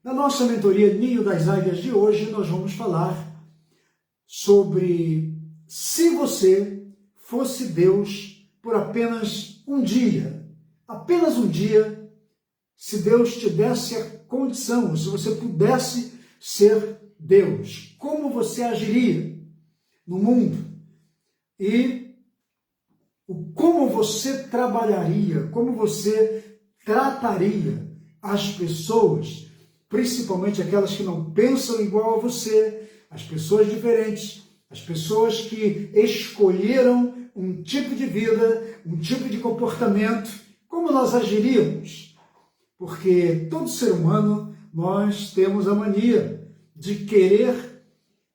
Na nossa mentoria Ninho das Águias de hoje, nós vamos falar sobre se você fosse Deus por apenas um dia, se Deus te desse a condição, se você pudesse ser Deus, como você agiria no mundo? E como você trabalharia, como você trataria as pessoas, principalmente aquelas que não pensam igual a você, as pessoas diferentes, as pessoas que escolheram um tipo de vida, um tipo de comportamento, como nós agiríamos? Porque todo ser humano, nós temos a mania de querer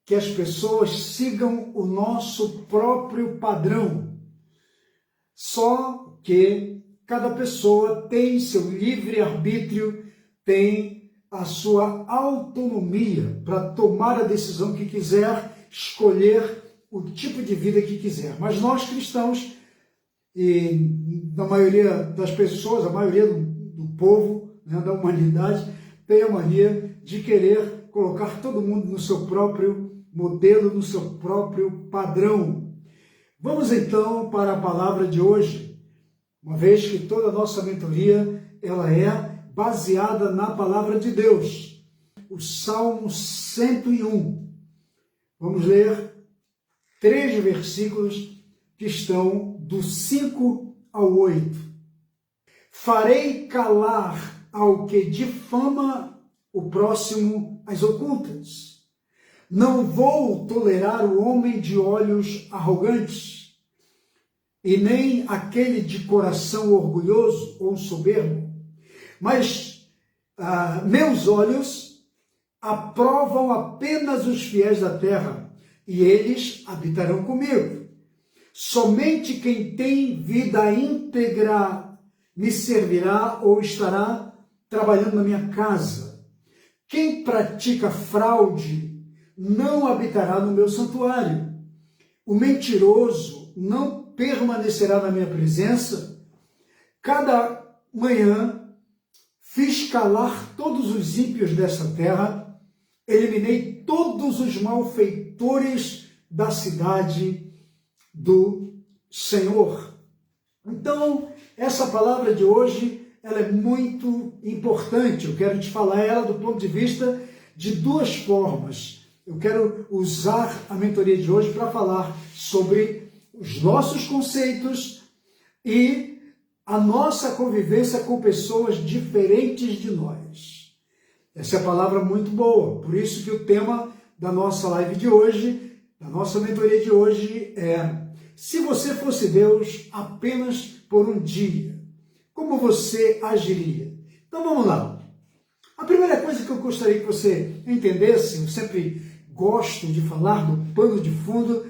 que as pessoas sigam o nosso próprio padrão. Só que cada pessoa tem seu livre-arbítrio, tem a sua autonomia para tomar a decisão que quiser, escolher o tipo de vida que quiser. Mas nós cristãos, e a maioria das pessoas, a maioria do povo, né, da humanidade, tem a mania de querer colocar todo mundo no seu próprio modelo, no seu próprio padrão. Vamos então para a palavra de hoje, uma vez que toda a nossa mentoria ela é baseada na palavra de Deus. O Salmo 101. Vamos ler 3 versículos que estão do 5 ao 8. Farei calar ao que difama o próximo às ocultas. Não vou tolerar o homem de olhos arrogantes, e nem aquele de coração orgulhoso ou soberbo. Mas meus olhos aprovam apenas os fiéis da terra, e eles habitarão comigo. Somente quem tem vida íntegra me servirá ou estará trabalhando na minha casa. Quem pratica fraude não habitará no meu santuário. O mentiroso não permanecerá na minha presença. Cada manhã fiz calar todos os ímpios dessa terra, eliminei todos os malfeitores da cidade do Senhor. Então, essa palavra de hoje, ela é muito importante. Eu quero te falar ela do ponto de vista de 2 formas. Eu quero usar a mentoria de hoje para falar sobre os nossos conceitos e a nossa convivência com pessoas diferentes de nós. Essa é a palavra muito boa, por isso que o tema da nossa live de hoje, da nossa mentoria de hoje é: se você fosse Deus apenas por um dia, como você agiria? Então vamos lá. A primeira coisa que eu gostaria que você entendesse, eu sempre gosto de falar do pano de fundo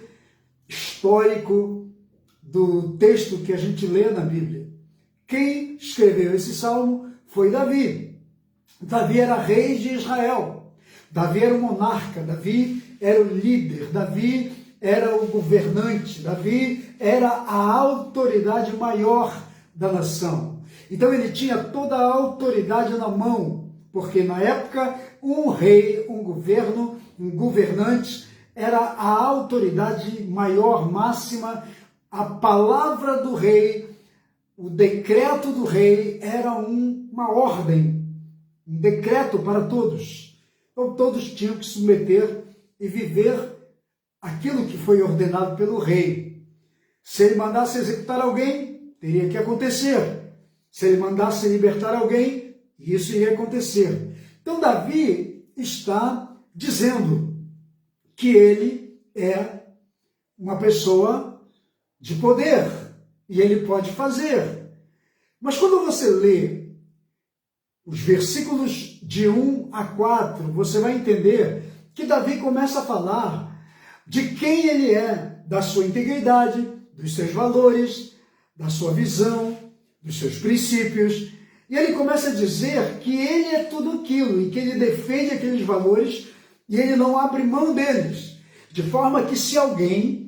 histórico do texto que a gente lê na Bíblia. Quem escreveu esse salmo foi Davi. Davi era rei de Israel. Davi era o monarca, Davi era o líder, Davi era o governante, Davi era a autoridade maior da nação. Então ele tinha toda a autoridade na mão, porque na época um rei, um governante era a autoridade maior, máxima. A palavra do rei, o decreto do rei era uma ordem, um decreto para todos. Então todos tinham que submeter e viver aquilo que foi ordenado pelo rei. Se ele mandasse executar alguém, teria que acontecer. Se ele mandasse libertar alguém, isso iria acontecer. Então Davi está dizendo que ele é uma pessoa de poder e ele pode fazer. Mas quando você lê os versículos de 1 a 4, você vai entender que Davi começa a falar de quem ele é, da sua integridade, dos seus valores, da sua visão, dos seus princípios. E ele começa a dizer que ele é tudo aquilo e que ele defende aqueles valores e ele não abre mão deles. De forma que se alguém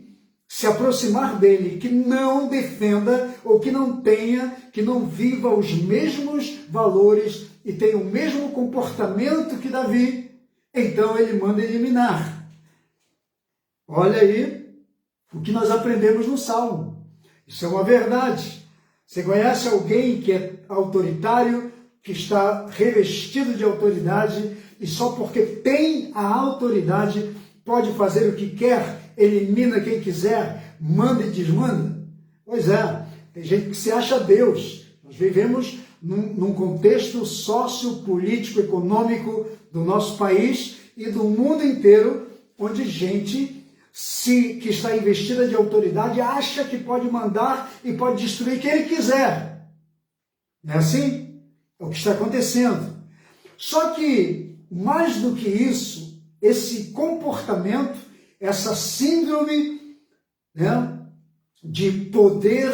se aproximar dele, que não defenda ou que não tenha, que não viva os mesmos valores e tenha o mesmo comportamento que Davi, então ele manda eliminar. Olha aí o que nós aprendemos no Salmo. Isso é uma verdade. Você conhece alguém que é autoritário, que está revestido de autoridade e só porque tem a autoridade pode fazer o que quer, elimina quem quiser, manda e desmanda? Pois é, tem gente que se acha Deus. Nós vivemos num contexto sociopolítico, econômico do nosso país e do mundo inteiro, onde gente que está investida de autoridade acha que pode mandar e pode destruir quem ele quiser. Não é assim? É o que está acontecendo. Só que, mais do que isso, esse comportamento, essa síndrome, né, de poder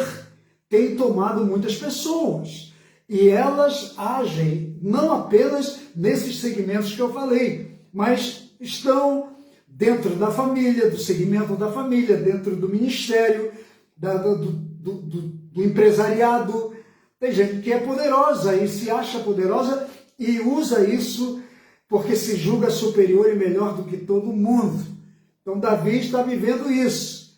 tem tomado muitas pessoas. E elas agem não apenas nesses segmentos que eu falei, mas estão dentro da família, do segmento da família, dentro do ministério, do empresariado. Tem gente que é poderosa e se acha poderosa e usa isso porque se julga superior e melhor do que todo mundo. Então Davi está vivendo isso.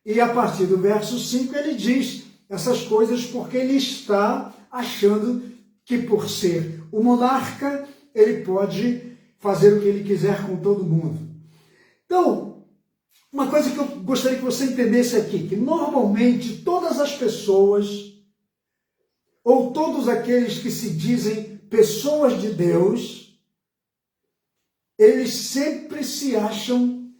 E a partir do verso 5 ele diz essas coisas porque ele está achando que por ser o monarca, ele pode fazer o que ele quiser com todo mundo. Então, uma coisa que eu gostaria que você entendesse aqui, que normalmente todas as pessoas, ou todos aqueles que se dizem pessoas de Deus, eles sempre se acham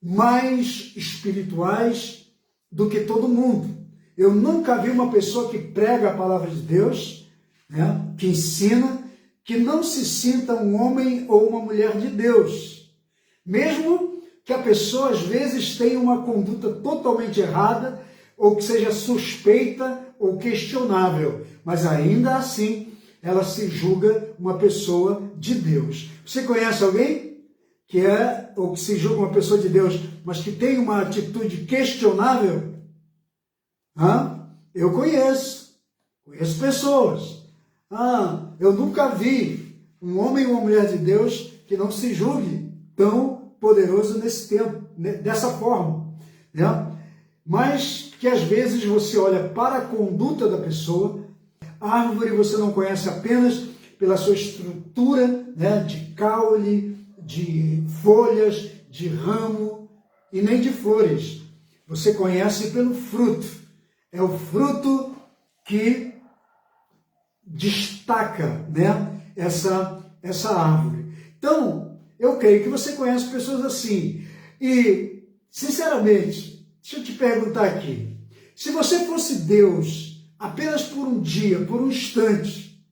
mais espirituais do que todo mundo. Eu nunca vi uma pessoa que prega a palavra de Deus, né, que ensina, que não se sinta um homem ou uma mulher de Deus. Mesmo que a pessoa, às vezes, tenha uma conduta totalmente errada, ou que seja suspeita ou questionável, mas ainda assim, ela se julga uma pessoa de Deus. Você conhece alguém que é, ou que se julga uma pessoa de Deus, mas que tem uma atitude questionável? Eu conheço pessoas. Eu nunca vi um homem ou uma mulher de Deus que não se julgue tão poderoso nesse tempo, dessa forma, né? Mas que às vezes você olha para a conduta da pessoa, a árvore você não conhece apenas pela sua estrutura, né, de caule, de folhas, de ramo e nem de flores. Você conhece pelo fruto. É o fruto que destaca, né, essa árvore. Então, eu creio que você conhece pessoas assim. E, sinceramente, deixa eu te perguntar aqui. Se você fosse Deus apenas por um dia, por um instante,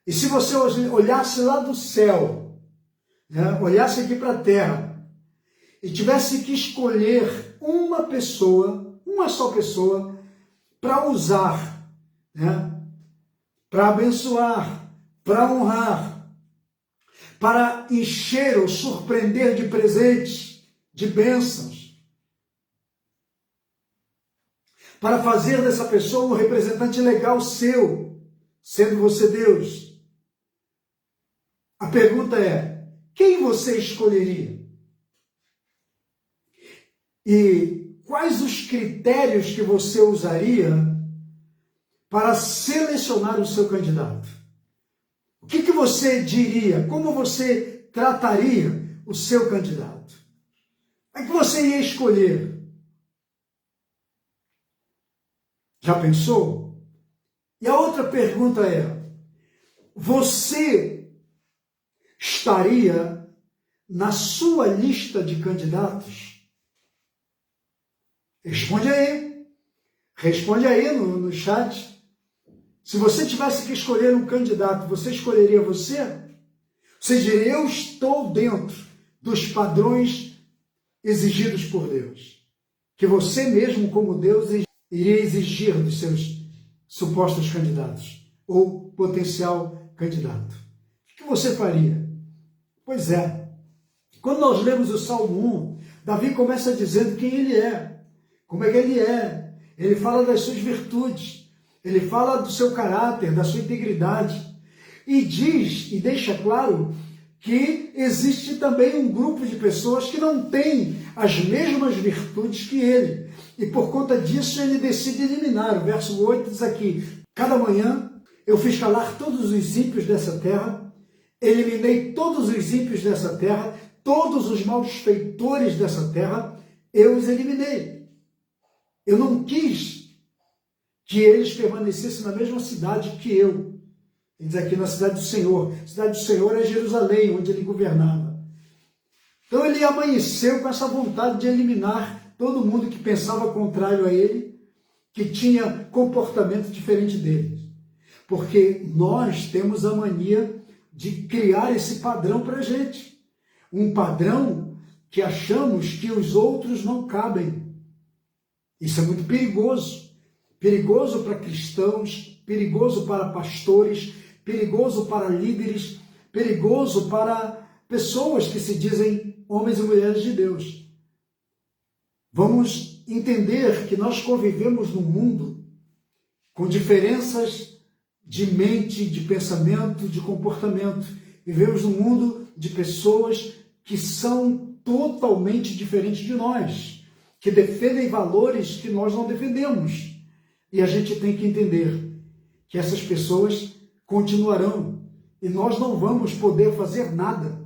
e se você olhasse lá do céu, né, olhasse aqui para a terra, e tivesse que escolher uma pessoa, uma só pessoa, para usar, né, para abençoar, para honrar, para encher ou surpreender de presentes, de bênçãos, para fazer dessa pessoa um representante legal seu, sendo você Deus. A pergunta é, quem você escolheria? E quais os critérios que você usaria para selecionar o seu candidato? O que você diria? Como você trataria o seu candidato? Como é que você ia escolher? Já pensou? E a outra pergunta é, você estaria na sua lista de candidatos? Responde aí. Responde aí no chat. Se você tivesse que escolher um candidato, você escolheria você? Você diria, eu estou dentro dos padrões exigidos por Deus. Que você mesmo, como Deus, iria exigir dos seus supostos candidatos ou potencial candidato. O que você faria? Pois é, quando nós lemos o Salmo 1, Davi começa dizendo quem ele é. como é que ele é. Ele fala das suas virtudes, ele fala do seu caráter, da sua integridade. E diz, e deixa claro, que existe também um grupo de pessoas que não têm as mesmas virtudes que ele. E por conta disso ele decide eliminar. O verso 8 diz aqui: cada manhã eu fiz calar todos os ímpios dessa terra, eliminei todos os ímpios dessa terra, todos os malfeitores dessa terra, eu os eliminei. Eu não quis que eles permanecessem na mesma cidade que eu. Ele diz aqui, na cidade do Senhor. A cidade do Senhor é Jerusalém, onde ele governava. Então ele amanheceu com essa vontade de eliminar todo mundo que pensava contrário a ele, que tinha comportamento diferente dele. Porque nós temos a mania de criar esse padrão para a gente. Um padrão que achamos que os outros não cabem. Isso é muito perigoso. Perigoso para cristãos, perigoso para pastores, perigoso para líderes, perigoso para pessoas que se dizem homens e mulheres de Deus. Vamos entender que nós convivemos num mundo com diferenças de mente, de pensamento, de comportamento. Vivemos num mundo de pessoas que são totalmente diferentes de nós, que defendem valores que nós não defendemos. E a gente tem que entender que essas pessoas continuarão e nós não vamos poder fazer nada.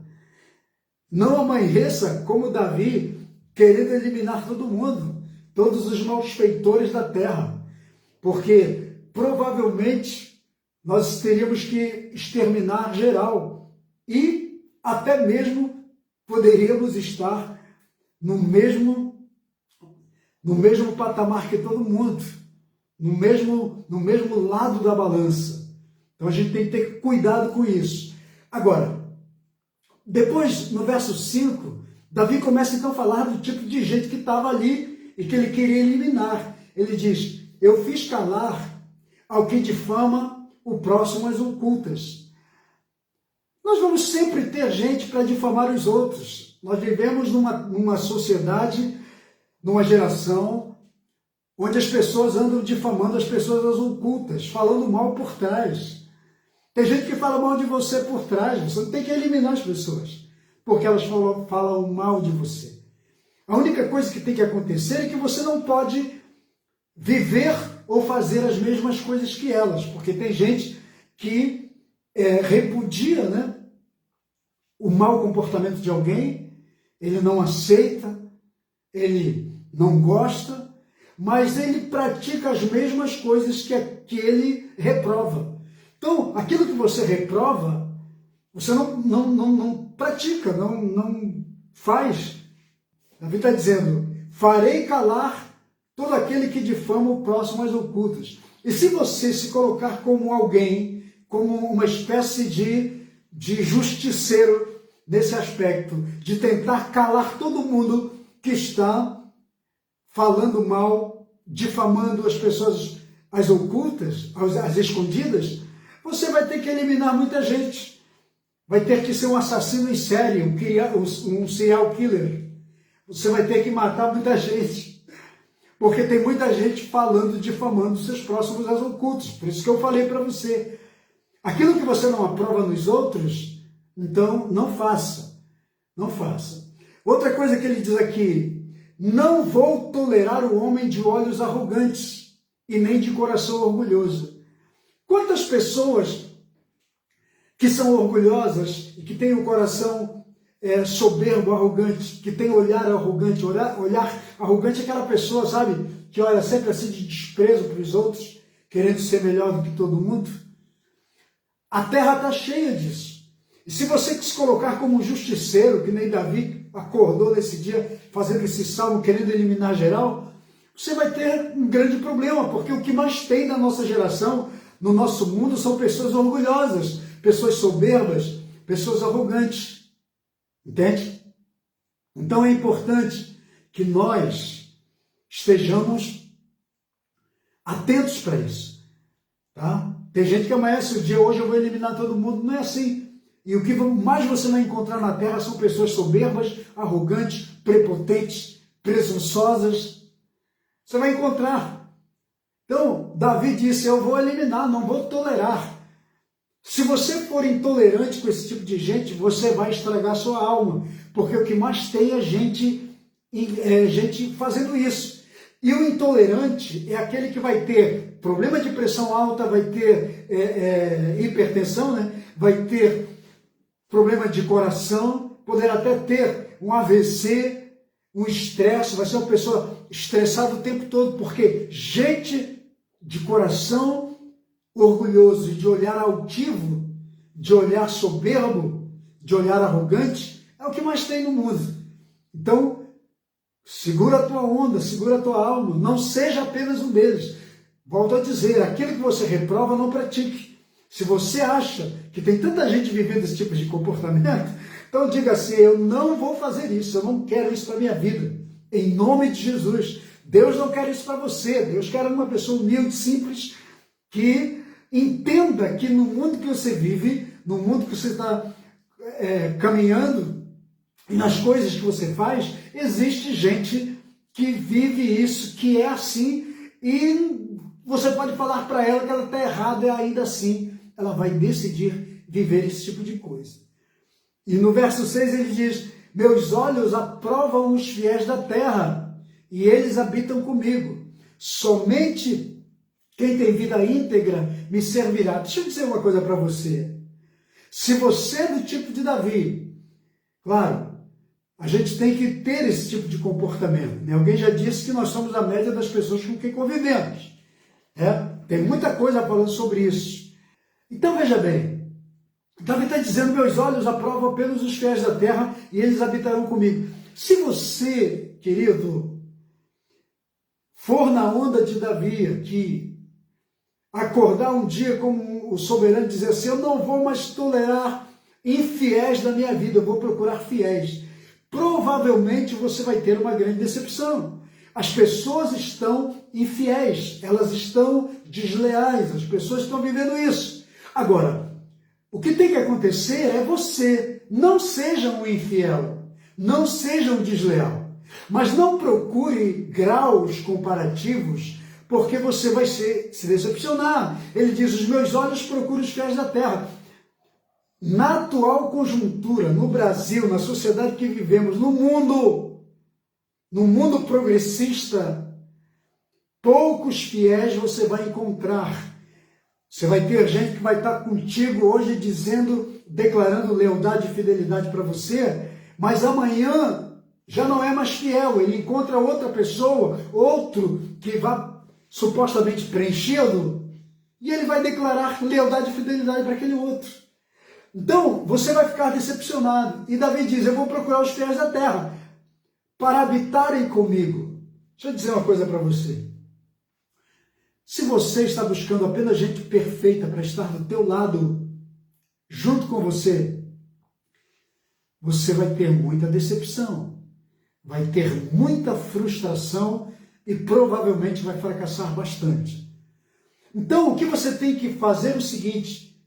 Não amanheça como Davi querendo eliminar todo mundo, todos os malfeitores da terra, porque provavelmente nós teríamos que exterminar geral e até mesmo poderíamos estar no mesmo patamar que todo mundo, no mesmo lado da balança. Então a gente tem que ter cuidado com isso. Agora, depois, no verso 5, Davi começa então a falar do tipo de gente que estava ali e que ele queria eliminar. Ele diz: eu fiz calar ao que difama o próximo às ocultas. Nós vamos sempre ter gente para difamar os outros. Nós vivemos numa sociedade, numa geração, onde as pessoas andam difamando as pessoas às ocultas, falando mal por trás. Tem gente que fala mal de você por trás, você não tem que eliminar as pessoas, porque elas falam mal de você. A única coisa que tem que acontecer é que você não pode viver ou fazer as mesmas coisas que elas, porque tem gente que repudia, né, o mau comportamento de alguém, ele não aceita, ele não gosta, mas ele pratica as mesmas coisas que ele reprova. Então, aquilo que você reprova, você não pratica, não faz. Davi está dizendo: farei calar todo aquele que difama o próximo às ocultas. E se você se colocar como alguém, como uma espécie de justiceiro nesse aspecto, de tentar calar todo mundo que está falando mal, difamando as pessoas às ocultas, às escondidas, você vai ter que eliminar muita gente. Vai ter que ser um assassino em série, um serial killer. Você vai ter que matar muita gente. Porque tem muita gente falando, difamando seus próximos às ocultas. Por isso que eu falei para você. Aquilo que você não aprova nos outros, então não faça. Não faça. Outra coisa que ele diz aqui: não vou tolerar o homem de olhos arrogantes e nem de coração orgulhoso. Quantas pessoas que são orgulhosas e que têm o coração soberbo, arrogante, que tem olhar arrogante. Olhar arrogante é aquela pessoa, sabe, que olha sempre assim de desprezo para os outros, querendo ser melhor do que todo mundo. A terra está cheia disso. E se você se colocar como um justiceiro, que nem Davi acordou nesse dia, fazendo esse salmo, querendo eliminar geral, você vai ter um grande problema, porque o que mais tem na nossa geração, no nosso mundo, são pessoas orgulhosas, pessoas soberbas, pessoas arrogantes. Entende? Então é importante que nós estejamos atentos para isso. Tá? Tem gente que amanhece o dia, hoje eu vou eliminar todo mundo. Não é assim. E o que mais você vai encontrar na terra são pessoas soberbas, arrogantes, prepotentes, presunçosas. Você vai encontrar. Então, Davi disse, eu vou eliminar, não vou tolerar. Se você for intolerante com esse tipo de gente, você vai estragar sua alma, porque o que mais tem é gente fazendo isso. E o intolerante é aquele que vai ter problema de pressão alta, vai ter hipertensão, né? Vai ter problema de coração, poderá até ter um AVC, um estresse, vai ser uma pessoa estressada o tempo todo, porque gente de coração orgulhoso e de olhar altivo, de olhar soberbo, de olhar arrogante, é o que mais tem no mundo. Então, segura a tua onda, segura a tua alma, não seja apenas um deles. Volto a dizer, aquilo que você reprova, não pratique. Se você acha que tem tanta gente vivendo esse tipo de comportamento, então diga assim, eu não vou fazer isso, eu não quero isso para a minha vida. Em nome de Jesus. Deus não quer isso para você, Deus quer uma pessoa humilde, simples, que entenda que no mundo que você vive, no mundo que você está caminhando, e nas coisas que você faz, existe gente que vive isso, que é assim, e você pode falar para ela que ela está errada, e ainda assim ela vai decidir viver esse tipo de coisa. E no verso 6 ele diz, meus olhos aprovam os fiéis da terra, e eles habitam comigo. Somente quem tem vida íntegra me servirá. Deixa eu dizer uma coisa para você. Se você é do tipo de Davi, claro, a gente tem que ter esse tipo de comportamento, né? Alguém já disse que nós somos a média das pessoas com quem convivemos. Tem muita coisa falando sobre isso. Então veja bem, Davi está dizendo, meus olhos aprovam apenas os fiéis da terra e eles habitarão comigo. Se você, querido, for na onda de Davi aqui, acordar um dia como o soberano e dizer assim, eu não vou mais tolerar infiéis na minha vida, eu vou procurar fiéis. Provavelmente você vai ter uma grande decepção. As pessoas estão infiéis, elas estão desleais, as pessoas estão vivendo isso. Agora, o que tem que acontecer é você, não seja um infiel, não seja um desleal, mas não procure graus comparativos, porque você vai se decepcionar. Ele diz, os meus olhos procuram os fiéis da terra. Na atual conjuntura, no Brasil, na sociedade que vivemos, no mundo progressista, poucos fiéis você vai encontrar. Você vai ter gente que vai estar contigo hoje dizendo, declarando lealdade e fidelidade para você, mas amanhã já não é mais fiel, ele encontra outra pessoa, outro que vai supostamente preenchê-lo, e ele vai declarar lealdade e fidelidade para aquele outro. Então, você vai ficar decepcionado. E Davi diz, eu vou procurar os fiéis da terra para habitarem comigo. Deixa eu dizer uma coisa para você. Se você está buscando apenas gente perfeita para estar do teu lado, junto com você, você vai ter muita decepção, vai ter muita frustração e provavelmente vai fracassar bastante. Então, o que você tem que fazer é o seguinte,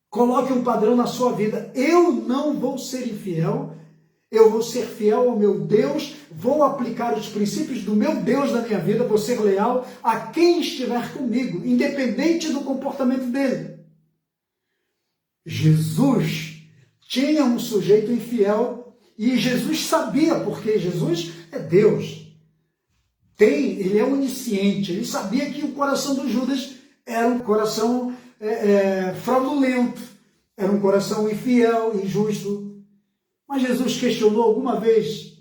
coloque um padrão na sua vida. Eu não vou ser infiel, eu vou ser fiel ao meu Deus, vou aplicar os princípios do meu Deus na minha vida, vou ser leal a quem estiver comigo, independente do comportamento dele. Jesus tinha um sujeito infiel e Jesus sabia, porque Jesus é Deus. Ele é onisciente, ele sabia que o coração do Judas era um coração fraudulento, era um coração infiel, injusto. Mas Jesus questionou alguma vez?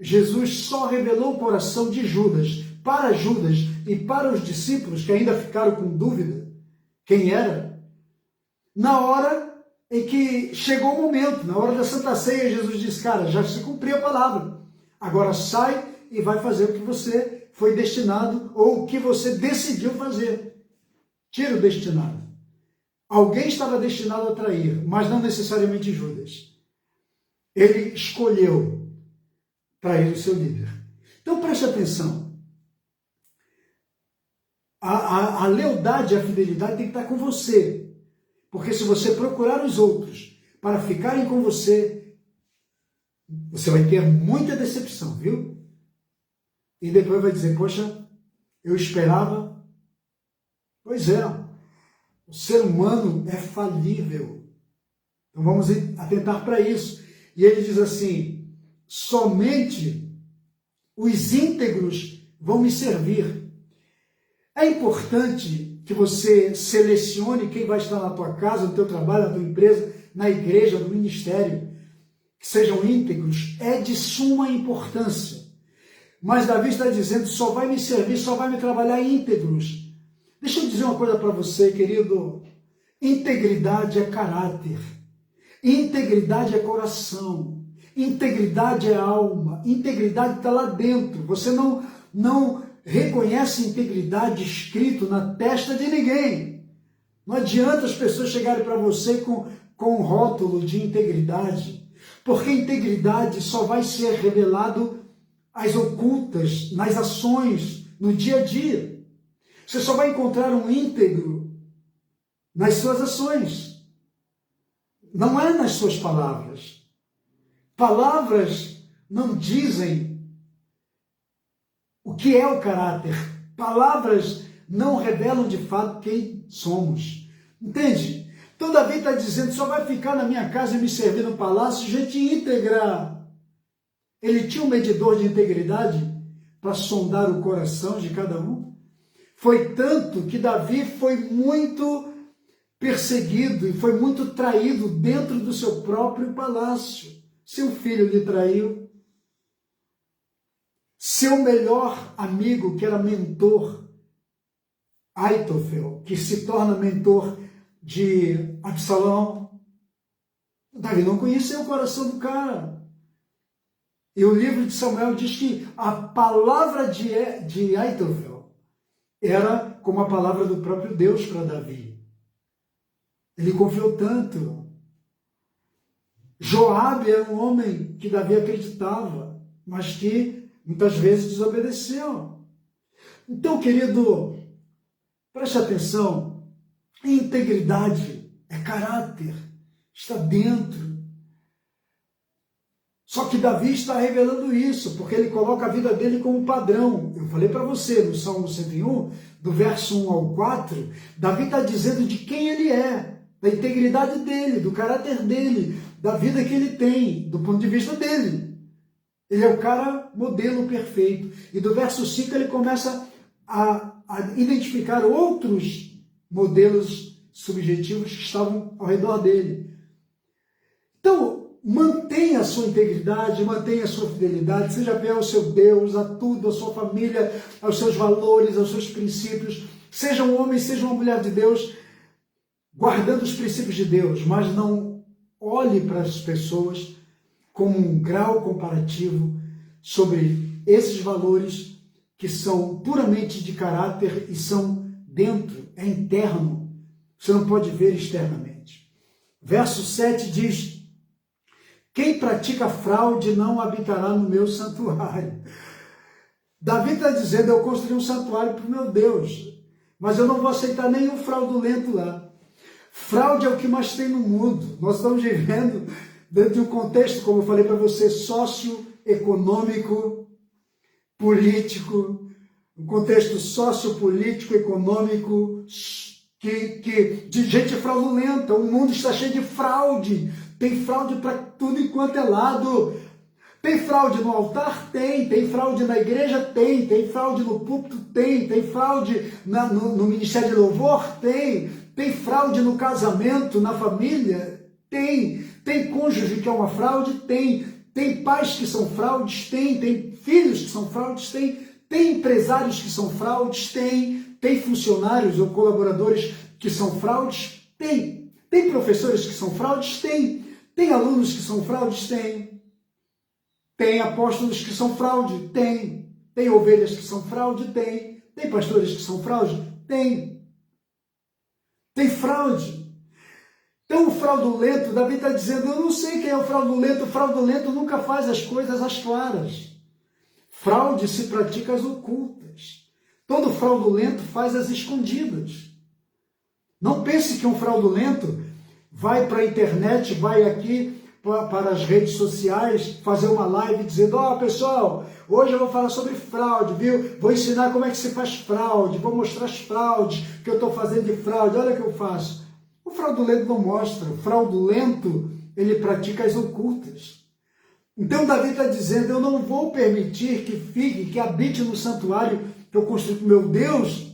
Jesus só revelou o coração de Judas para Judas e para os discípulos que ainda ficaram com dúvida quem era, na hora em que chegou o momento, na hora da Santa Ceia, Jesus disse, cara, já se cumpriu a palavra, agora sai e vai fazer o que você foi destinado ou o que você decidiu fazer. Tira o destinado. Alguém estava destinado a trair, mas não necessariamente Judas. Ele escolheu trair o seu líder. Então preste atenção. A lealdade e a fidelidade tem que estar com você. Porque se você procurar os outros para ficarem com você, você vai ter muita decepção, viu? e depois vai dizer, poxa, eu esperava. Pois é, o ser humano é falível. Então vamos atentar para isso. E ele diz assim, somente os íntegros vão me servir. É importante que você selecione quem vai estar na tua casa, no teu trabalho, na tua empresa, na igreja, no ministério, que sejam íntegros, é de suma importância. Mas Davi está dizendo, só vai me servir, só vai me trabalhar íntegros. Deixa eu dizer uma coisa para você, querido. Integridade é caráter. Integridade é coração. Integridade é alma. Integridade está lá dentro. Você não reconhece integridade escrito na testa de ninguém. Não adianta as pessoas chegarem para você com um rótulo de integridade. Porque integridade só vai ser revelado às ocultas, nas ações, no dia a dia. Você só vai encontrar um íntegro nas suas ações. Não é nas suas palavras. Palavras não dizem o que é o caráter. Palavras não revelam de fato quem somos. Entende? Então Davi está dizendo, só vai ficar na minha casa e me servir no palácio gente íntegra. Ele tinha um medidor de integridade para sondar o coração de cada um. Foi tanto que Davi foi muito perseguido e foi muito traído dentro do seu próprio palácio. Seu filho lhe traiu. Seu melhor amigo, que era mentor, Aitofel, que se torna mentor de Absalão. Davi não conhecia o coração do cara. E o livro de Samuel diz que a palavra de Aitofel era como a palavra do próprio Deus para Davi. Ele confiou tanto. Joabe era um homem que Davi acreditava, mas que muitas vezes desobedeceu. Então, querido, preste atenção. Integridade é caráter, está dentro. Só que Davi está revelando isso, porque ele coloca a vida dele como padrão. Eu falei para você, no Salmo 101, do verso 1 ao 4, Davi está dizendo de quem ele é, da integridade dele, do caráter dele, da vida que ele tem, do ponto de vista dele. Ele é o cara modelo perfeito. E do verso 5 ele começa a identificar outros modelos subjetivos que estavam ao redor dele. Então, mantenha a sua integridade, mantenha a sua fidelidade, seja fiel ao seu Deus, a tudo, à sua família, aos seus valores, aos seus princípios. Seja um homem, seja uma mulher de Deus, guardando os princípios de Deus, mas não olhe para as pessoas como um grau comparativo sobre esses valores que são puramente de caráter e são dentro, é interno. Você não pode ver externamente. Verso 7 diz: quem pratica fraude não habitará no meu santuário. Davi está dizendo, eu construí um santuário para o meu Deus, mas eu não vou aceitar nenhum fraudulento lá. Fraude é o que mais tem no mundo. Nós estamos vivendo dentro de um contexto, como eu falei para você, socioeconômico, político, um contexto sociopolítico, econômico, de gente fraudulenta. O mundo está cheio de fraude. Tem fraude para tudo enquanto é lado. Tem fraude no altar? Tem fraude na igreja? Tem fraude no púlpito? Tem fraude no ministério de louvor? Tem fraude no casamento, na família? Tem cônjuge que é uma fraude? Tem pais que são fraudes? Tem filhos que são fraudes? Tem empresários que são fraudes? Tem funcionários ou colaboradores que são fraudes? Tem professores que são fraudes? Tem alunos que são fraudes? Tem apóstolos que são fraude? Tem ovelhas que são fraude? Tem pastores que são fraude? Tem fraude. Então o fraudulento, Davi está dizendo, eu não sei quem é o fraudulento nunca faz as coisas às claras. Fraude se pratica às ocultas. Todo fraudulento faz às escondidas. Não pense que um fraudulento vai para a internet, vai aqui para as redes sociais, fazer uma live dizendo, pessoal, hoje eu vou falar sobre fraude, viu? Vou ensinar como é que se faz fraude, vou mostrar as fraudes que eu estou fazendo de fraude, olha o que eu faço. O fraudulento não mostra, o fraudulento, ele pratica as ocultas. Então Davi está dizendo, eu não vou permitir que habite no santuário que eu construí com meu Deus,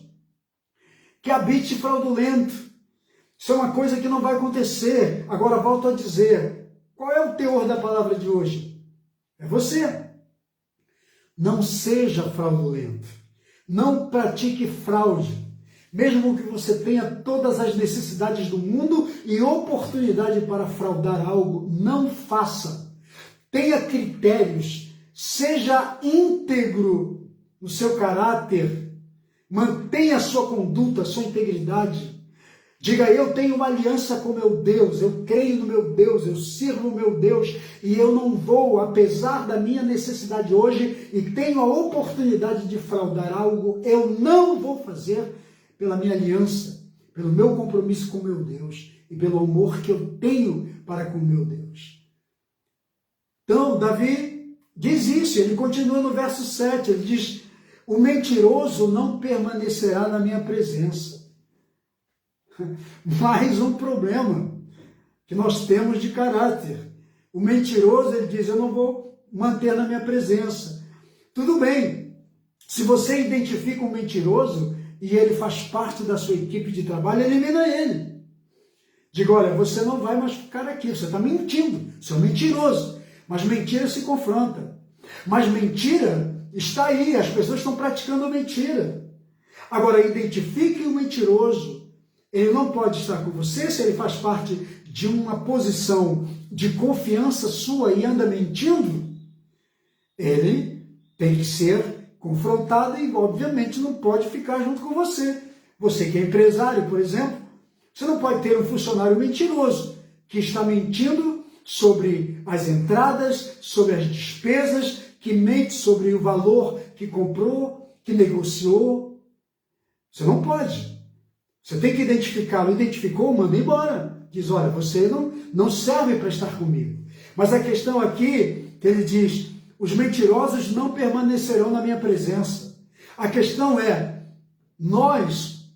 que habite fraudulento. Isso é uma coisa que não vai acontecer. Agora volto a dizer, qual é o teor da palavra de hoje? É você. Não seja fraudulento. Não pratique fraude. Mesmo que você tenha todas as necessidades do mundo e oportunidade para fraudar algo, não faça. Tenha critérios. Seja íntegro no seu caráter. Mantenha a sua conduta, a sua integridade. Diga, eu tenho uma aliança com meu Deus, eu creio no meu Deus, eu sirvo o meu Deus e eu não vou, apesar da minha necessidade hoje e tenho a oportunidade de fraudar algo, eu não vou fazer pela minha aliança, pelo meu compromisso com meu Deus e pelo amor que eu tenho para com meu Deus. Então, Davi diz isso, ele continua no verso 7, ele diz, o mentiroso não permanecerá na minha presença. Mais um problema que nós temos de caráter. O mentiroso, ele diz, eu não vou manter na minha presença. Tudo bem, se você identifica um mentiroso e ele faz parte da sua equipe de trabalho, elimina ele. Diga, olha, você não vai mais ficar aqui, você está mentindo, você é um mentiroso. Mas mentira se confronta. Mas mentira está aí, as pessoas estão praticando a mentira. Agora, identifique o mentiroso. Ele não pode estar com você se ele faz parte de uma posição de confiança sua e anda mentindo. Ele tem que ser confrontado e, obviamente, não pode ficar junto com você. Você que é empresário, por exemplo, você não pode ter um funcionário mentiroso que está mentindo sobre as entradas, sobre as despesas, que mente sobre o valor que comprou, que negociou. Você não pode. Você tem que identificá-lo. Identificou, manda embora. Diz, olha, você não serve para estar comigo. Mas a questão aqui, que ele diz, os mentirosos não permanecerão na minha presença. A questão é, nós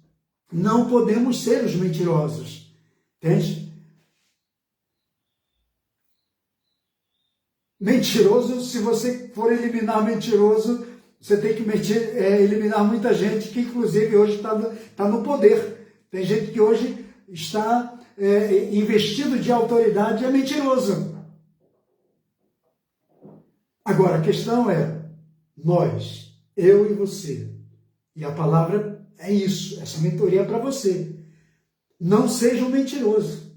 não podemos ser os mentirosos. Entende? Mentiroso, se você for eliminar mentiroso, você tem que eliminar muita gente que, inclusive, hoje está no poder. Tem gente que hoje está investido de autoridade e é mentiroso. Agora, a questão é, nós, eu e você, e a palavra é isso, essa mentoria é para você. Não seja um mentiroso.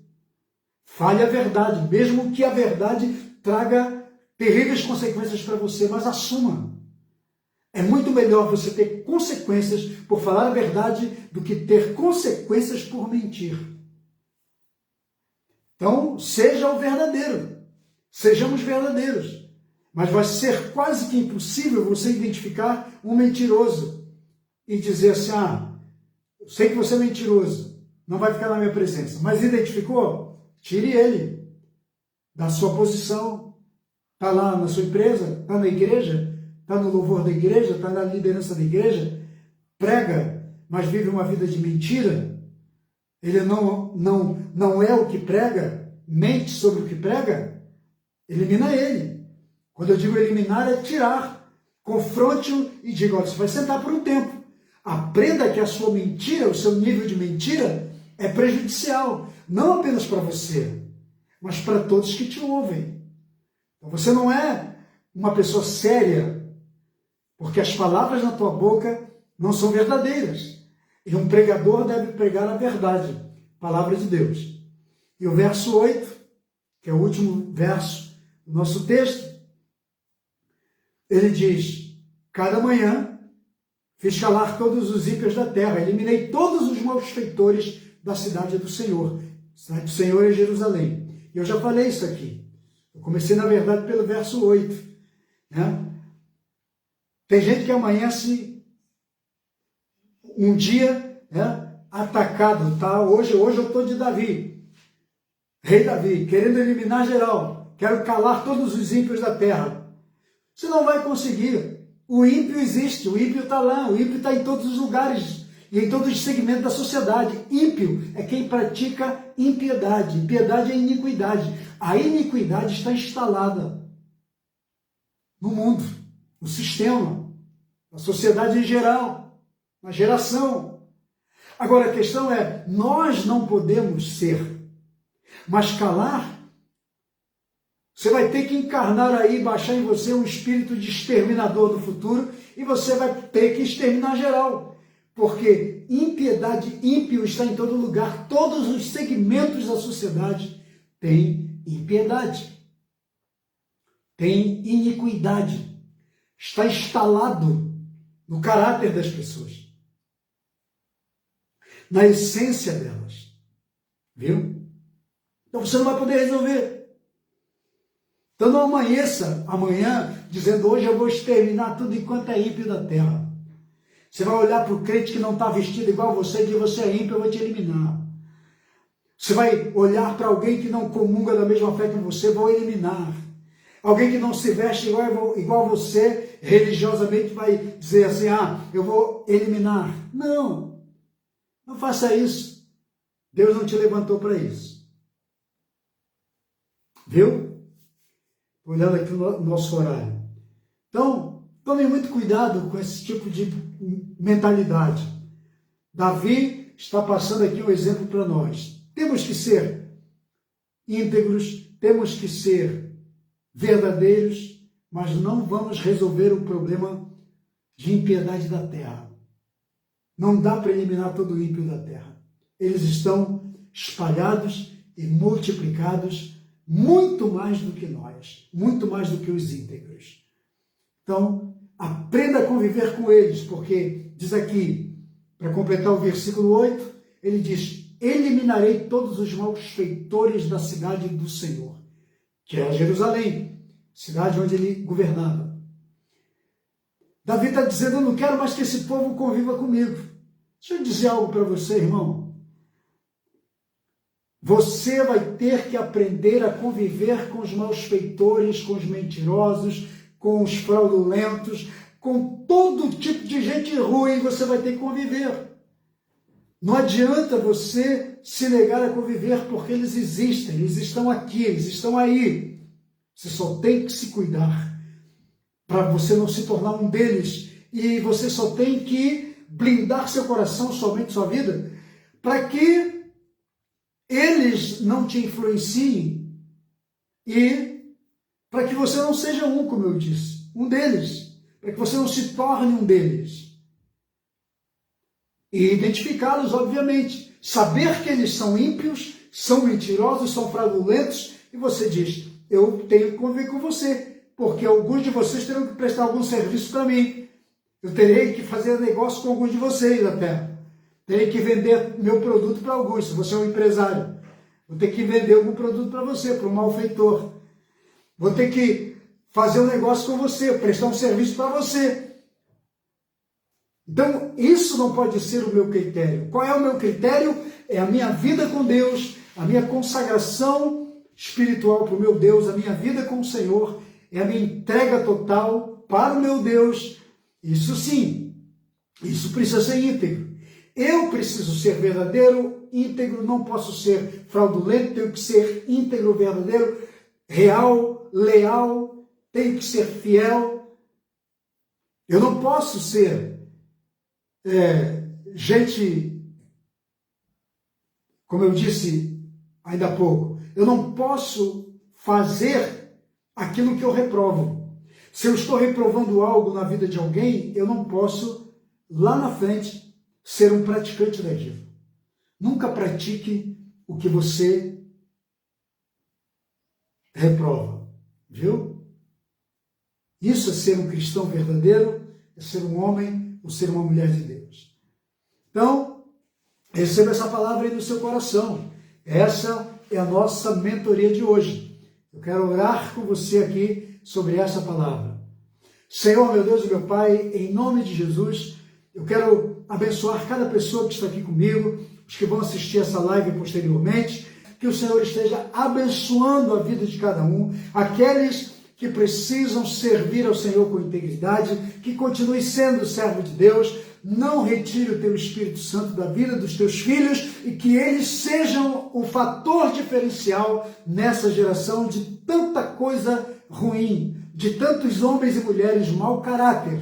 Fale a verdade, mesmo que a verdade traga terríveis consequências para você, mas assuma. É muito melhor você ter consequências por falar a verdade do que ter consequências por mentir. Então, seja o verdadeiro. Sejamos verdadeiros. Mas vai ser quase que impossível você identificar um mentiroso e dizer assim, eu sei que você é mentiroso, não vai ficar na minha presença. Mas identificou? Tire ele da sua posição. Está lá na sua empresa, está na igreja, está no louvor da igreja, está na liderança da igreja, prega, mas vive uma vida de mentira, ele não é o que prega, mente sobre o que prega, elimina ele. Quando eu digo eliminar, é tirar, confronte-o e diga, olha, você vai sentar por um tempo, aprenda que a sua mentira, o seu nível de mentira é prejudicial, não apenas para você, mas para todos que te ouvem. Então você não é uma pessoa séria, porque as palavras na tua boca não são verdadeiras. E um pregador deve pregar a verdade, palavra de Deus. E o verso 8, que é o último verso do nosso texto, ele diz, cada manhã fiz calar todos os ímpios da terra, eliminei todos os malfeitores da cidade do Senhor. A cidade do Senhor é Jerusalém. E eu já falei isso aqui. Eu comecei, na verdade, pelo verso 8. Né? Tem gente que amanhece um dia, né, atacado. Tá? Hoje eu estou de Davi, rei Davi, querendo eliminar geral. quero calar todos os ímpios da terra. Você não vai conseguir. O ímpio existe, o ímpio está lá, o ímpio está em todos os lugares e em todos os segmentos da sociedade. Ímpio é quem pratica impiedade. Impiedade é iniquidade. A iniquidade está instalada no mundo, no sistema, na sociedade em geral, na geração. Agora a questão é, nós não podemos ser, mas calar. Você vai ter que encarnar aí, baixar em você um espírito de exterminador do futuro e você vai ter que exterminar geral. Porque impiedade, ímpio está em todo lugar. Todos os segmentos da sociedade têm impiedade. Tem iniquidade. Está instalado no caráter das pessoas. Na essência delas. Viu? Então você não vai poder resolver. Então não amanheça amanhã dizendo hoje eu vou exterminar tudo enquanto é ímpio da terra. Você vai olhar para o crente que não está vestido igual a você e dizer você é ímpio, eu vou te eliminar. Você vai olhar para alguém que não comunga da mesma fé que você, vou eliminar. Alguém que não se veste igual a você, religiosamente vai dizer assim, eu vou eliminar. Não, não faça isso. Deus não te levantou para isso. Viu? Olhando aqui no nosso horário. Então, tome muito cuidado com esse tipo de mentalidade. Davi está passando aqui um exemplo para nós. Temos que ser íntegros, temos que ser verdadeiros, mas não vamos resolver o problema de impiedade da terra. Não dá para eliminar todo o ímpio da terra. Eles estão espalhados e multiplicados muito mais do que nós, muito mais do que os íntegros. Então, aprenda a conviver com eles, porque diz aqui, para completar o versículo 8, ele diz, eliminarei todos os malfeitores da cidade do Senhor, que é Jerusalém, cidade onde ele governava. Davi está dizendo, eu não quero mais que esse povo conviva comigo. Deixa eu dizer algo para você, irmão. Você vai ter que aprender a conviver com os malfeitores, com os mentirosos, com os fraudulentos, com todo tipo de gente ruim, você vai ter que conviver. Não adianta você se negar a conviver, porque eles existem, eles estão aqui, eles estão aí. Você só tem que se cuidar para você não se tornar um deles. E você só tem que blindar seu coração, somente sua vida, para que eles não te influenciem e para que você não seja um, como eu disse, um deles, para que você não se torne um deles. E identificá-los, obviamente, saber que eles são ímpios, são mentirosos, são fraudulentos, e você diz, eu tenho que conviver com você, porque alguns de vocês terão que prestar algum serviço para mim, eu terei que fazer negócio com alguns de vocês até. Terei que vender meu produto para alguns, se você é um empresário. Vou ter que vender algum produto para você, para um malfeitor. Vou ter que fazer um negócio com você, prestar um serviço para você. Então, isso não pode ser o meu critério. Qual é o meu critério? É a minha vida com Deus, a minha consagração espiritual para o meu Deus, a minha vida com o Senhor, é a minha entrega total para o meu Deus. Isso sim, isso precisa ser íntegro. Eu preciso ser verdadeiro, íntegro, não posso ser fraudulento, tenho que ser íntegro, verdadeiro, real, leal, tenho que ser fiel. Eu não posso ser gente, como eu disse ainda há pouco, eu não posso fazer aquilo que eu reprovo. Se eu estou reprovando algo na vida de alguém, eu não posso, lá na frente, ser um praticante daquilo. Nunca pratique o que você reprova, viu? Isso é ser um cristão verdadeiro, é ser um homem ou ser uma mulher de Deus. Então, receba essa palavra aí no seu coração. Essa é a nossa mentoria de hoje. Eu quero orar com você aqui sobre essa palavra. Senhor, meu Deus e meu Pai, em nome de Jesus, eu quero abençoar cada pessoa que está aqui comigo, os que vão assistir essa live posteriormente. que o Senhor esteja abençoando a vida de cada um, aqueles que precisam servir ao Senhor com integridade, que continue sendo servo de Deus. Não retire o teu Espírito Santo da vida dos teus filhos e que eles sejam o fator diferencial nessa geração de tanta coisa ruim, de tantos homens e mulheres mau caráter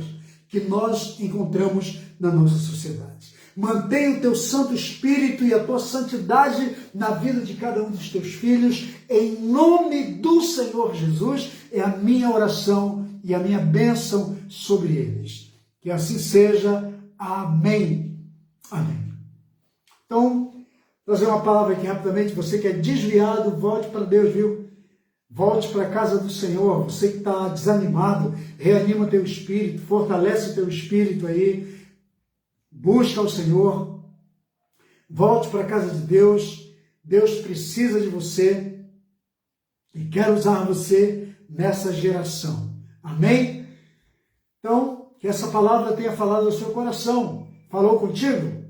que nós encontramos na nossa sociedade. Mantenha o teu Santo Espírito e a tua santidade na vida de cada um dos teus filhos, em nome do Senhor Jesus, é a minha oração e a minha bênção sobre eles. Que assim seja. Amém. Amém. Então, trazer uma palavra aqui rapidamente. Você que é desviado, volte para Deus, viu? Volte para a casa do Senhor. Você que está desanimado, reanima teu espírito, fortalece teu espírito aí. Busca o Senhor. Volte para a casa de Deus. Deus precisa de você e quer usar você nessa geração. Amém? Então, que essa palavra tenha falado ao seu coração. Falou contigo?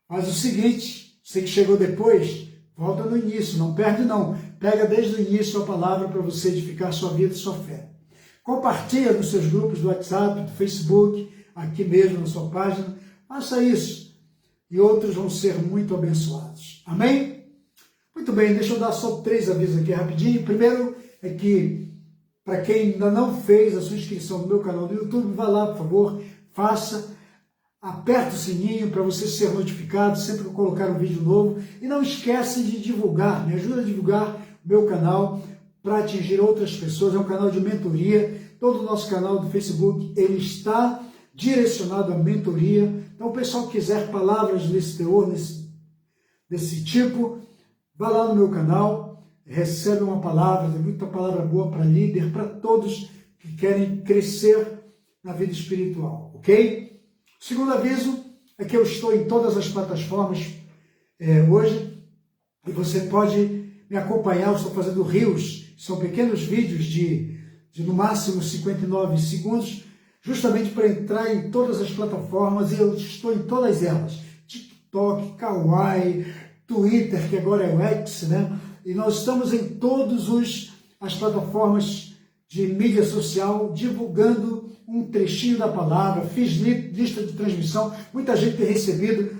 Faz o seguinte, você que chegou depois, volta no início, não perde não. Pega desde o início a palavra para você edificar sua vida e sua fé. Compartilha nos seus grupos do WhatsApp, do Facebook, aqui mesmo na sua página. Faça isso e outros vão ser muito abençoados. Amém? Muito bem, deixa eu dar só 3 avisos aqui rapidinho. Primeiro é que, para quem ainda não fez a sua inscrição no meu canal do YouTube, vá lá, por favor, faça, aperta o sininho para você ser notificado sempre que eu colocar um vídeo novo. E não esquece de divulgar, me ajuda a divulgar o meu canal para atingir outras pessoas. É um canal de mentoria. Todo o nosso canal do Facebook, ele está direcionado à mentoria. Então, o pessoal que quiser palavras desse teor, desse tipo, vá lá no meu canal. Recebe uma palavra, tem muita palavra boa para líder, para todos que querem crescer na vida espiritual, ok? O segundo aviso é que eu estou em todas as plataformas hoje e você pode me acompanhar. Eu estou fazendo reels, são pequenos vídeos de no máximo 59 segundos, justamente para entrar em todas as plataformas, e eu estou em todas elas, TikTok, Kawaii, Twitter, que agora é o X, né? E nós estamos em todas as plataformas de mídia social, divulgando um trechinho da palavra. Fiz lista de transmissão, muita gente tem recebido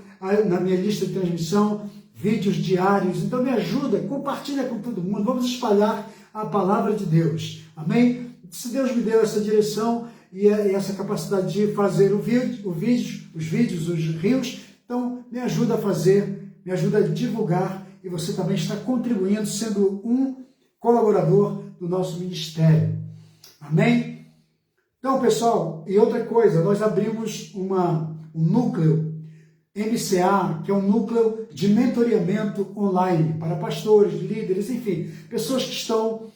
na minha lista de transmissão vídeos diários. Então me ajuda, compartilha com todo mundo, vamos espalhar a palavra de Deus. Amém? Se Deus me deu essa direção e essa capacidade de fazer os vídeos, os reels, então me ajuda a fazer, me ajuda a divulgar. E você também está contribuindo, sendo um colaborador do nosso ministério. Amém? Então, pessoal, e outra coisa, nós abrimos um núcleo MCA, que é um núcleo de mentoreamento online para pastores, líderes, enfim, pessoas que estão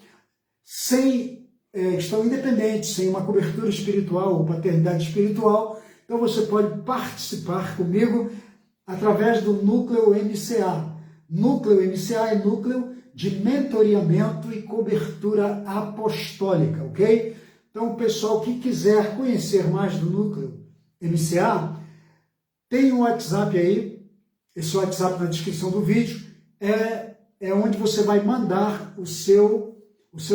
independentes, sem uma cobertura espiritual ou paternidade espiritual. Então, você pode participar comigo através do núcleo MCA. Núcleo MCA é núcleo de mentoreamento e cobertura apostólica, ok? Então, o pessoal que quiser conhecer mais do núcleo MCA, tem um WhatsApp aí, esse WhatsApp na descrição do vídeo, é onde você vai mandar o seu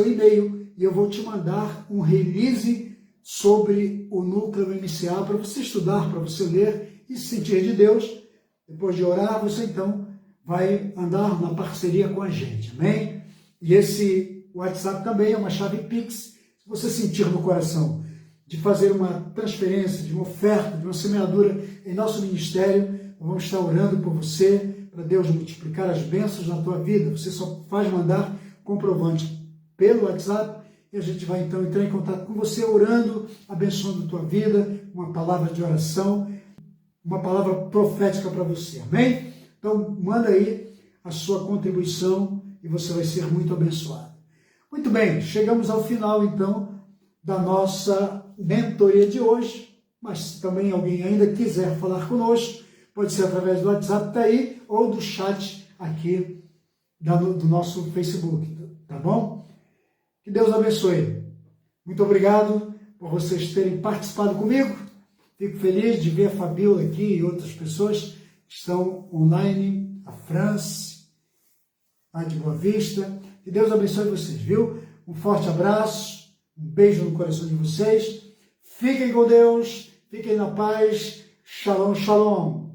e-mail e eu vou te mandar um release sobre o núcleo MCA para você estudar, para você ler e se sentir de Deus. Depois de orar, você então vai andar na parceria com a gente, amém? E esse WhatsApp também é uma chave Pix. Se você sentir no coração de fazer uma transferência, de uma oferta, de uma semeadura em nosso ministério, vamos estar orando por você, para Deus multiplicar as bênçãos na tua vida. Você só faz mandar comprovante pelo WhatsApp e a gente vai então entrar em contato com você, orando, abençoando a tua vida, uma palavra de oração, uma palavra profética para você, amém? Então, manda aí a sua contribuição e você vai ser muito abençoado. Muito bem, chegamos ao final, então, da nossa mentoria de hoje. Mas se também alguém ainda quiser falar conosco, pode ser através do WhatsApp, tá aí, ou do chat aqui do nosso Facebook, tá bom? Que Deus abençoe. Muito obrigado por vocês terem participado comigo. Fico feliz de ver a Fabiola aqui e outras pessoas que estão online, a France, lá de Boa Vista. Que Deus abençoe vocês, viu? Um forte abraço, um beijo no coração de vocês. Fiquem com Deus, fiquem na paz. Shalom, shalom.